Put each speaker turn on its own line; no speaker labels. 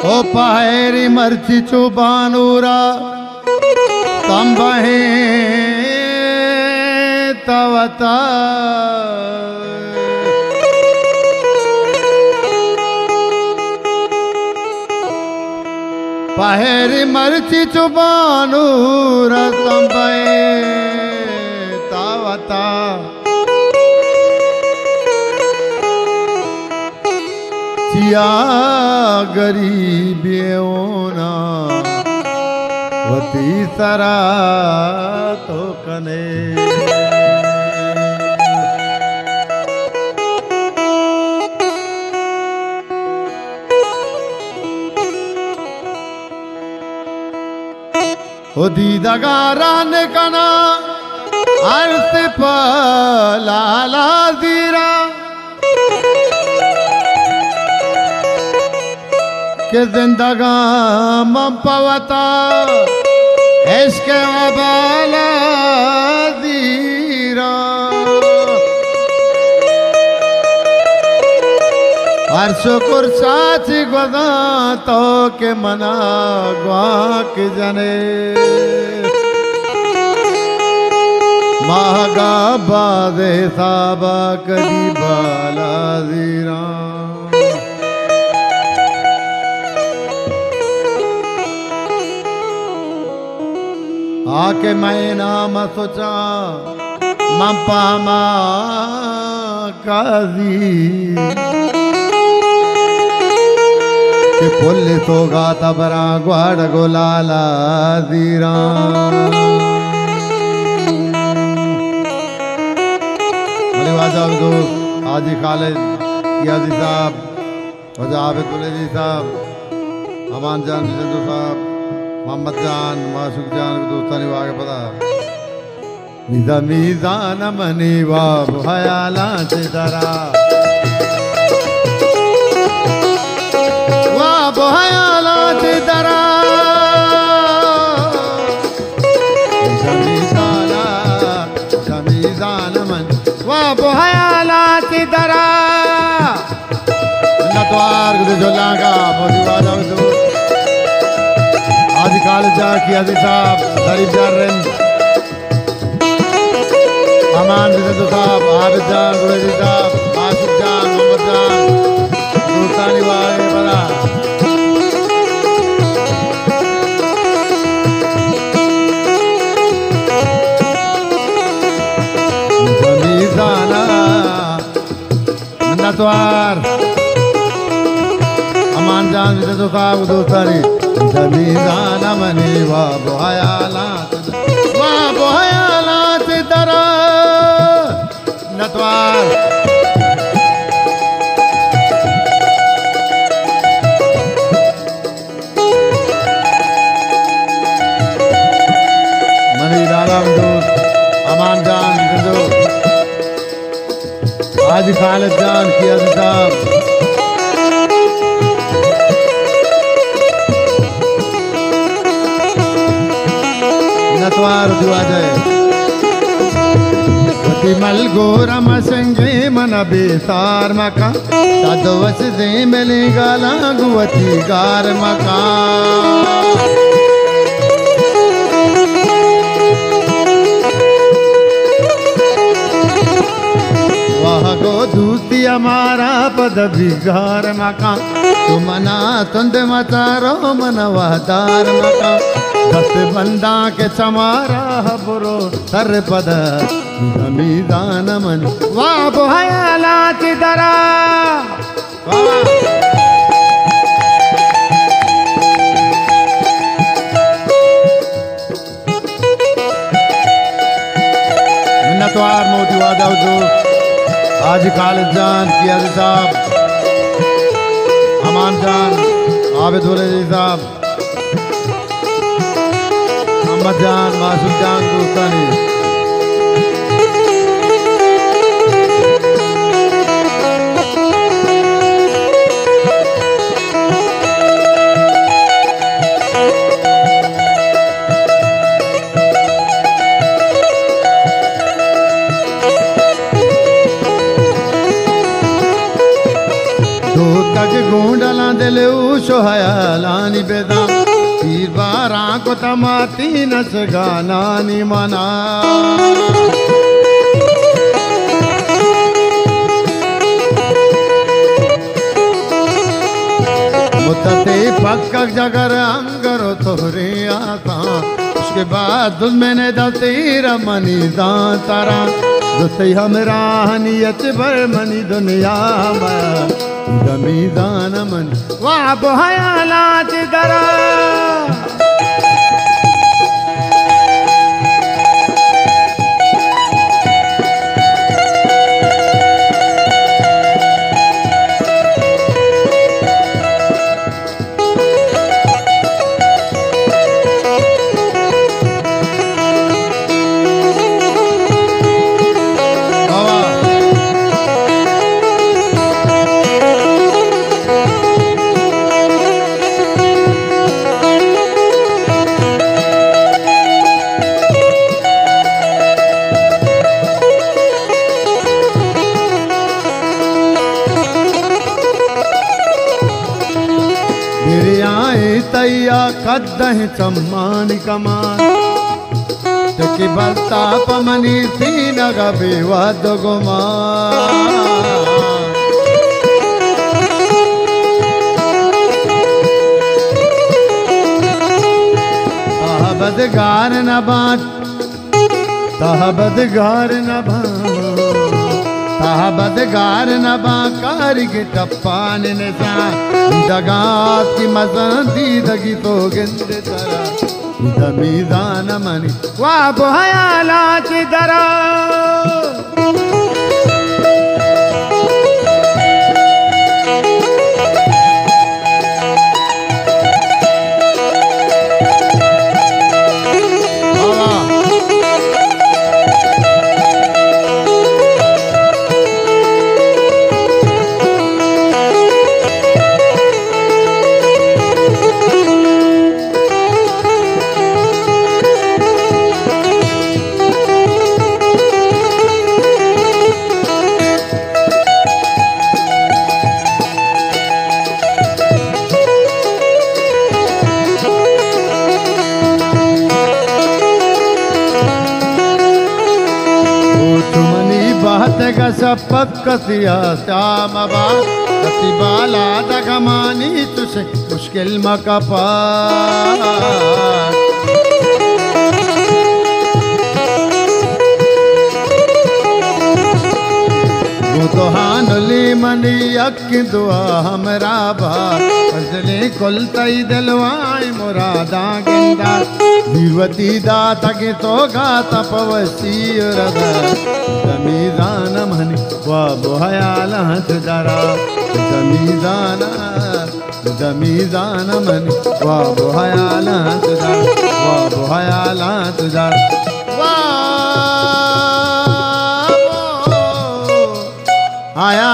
ओ पायरी मर्ची चुबानूरा तंबहे तवता पायरी मर्ची चुबानूरा तंबहे तवता चिया गरीबियोना वती सरा तो कने ओ दीदगारा ने कना अर्थ पलाला दीरा के जिंदगा मपवता इसके अबाला दीरा हर शुक्र साची गोदा तो के मना ग्वाक जने महगा बादे साबा कदी बाला दीरा आके मैं नाम सोचा मपामा काजी के पुल्ले तो गाता बरा ग्वाड़ गोलाला दीरा हाजी खालिद याजी साहब वजा आबिद बुलेजी साहब अमान जान सिंधु साहब मोहम्मद जान मासूक जान को दोस्तानी वागे पता निदा मीज़ान मनी वाब हयाला से दरा वाब हयाला से दरा मीज़ान मन वाब हयाला से दरा नतवार को जो लागा मौजूदा तो आज काल जा किया साहब गरीब जान अमान सिंधु साहब आबिद जान गुलेजी साहब आसिफ जान मोहम्मद जान दोस्तानी वाले बड़ा मीज़ाना नतवार अमान जान सिंधु साहब दोस्तानी मीज़ान मनी वाब हयालात दरा नतवार मनी राम दोस्त अमान जान सिंधु आज खालिद जान किया साहब नतवार दुआ जाए मल गोरम संगे मन बेसार मका तदवस दे मिले गाला गुवती गार मका वाह गो दूती हमारा पद बिगार मका तुमना तुंद मचारो मन वहदार मका दस बंदा के चमारा बुरो सर पद मीज़ान मन वाब हयालात दरा मिन्नतवार मोती वादा आज खालिद जान किया साहब अमान जान आबिद बुलेजी साहब मोहम्मद जान मासूक जान दोस्तानी दो तक गोंडला दिल ऊशो हयालानी बेदा तीर बारा को तमाती नस गानानी मना मुतते पक्का जगर अंगरो तोरे आता उसके बाद मैंने दतेरा मनी दान तारा दोस्ती हमरा नियत भर मनी दुनिया में दमीदान मनी वाह बहयालात दरा तैया कद्दह सम्मान कमान तकी बलता पमनी सी नगा बेवाद गुमान तहबदगार न बाँट तहबदगार न बाँट तहबदगार न बाँकार के टप्पान निशान दगात की मसन दीदगी तो गिंद तरा दमीदान मनी वाह बहयालात दरा सपक कसिया श्याम कति बाला दगमानी तुसे मुश्किल मकपा तो हानुली मनी अक्की दुआ हमरा बार फजले कुल तई दिलवाई मुरादा गिंदा भीवती दाता के तो गाता पवसी रदा दमीदान मनी वाह बहयाला तुझारा दमीदान मनी वाह बहयाला तुझारा वाह बहयाला तुझारा आया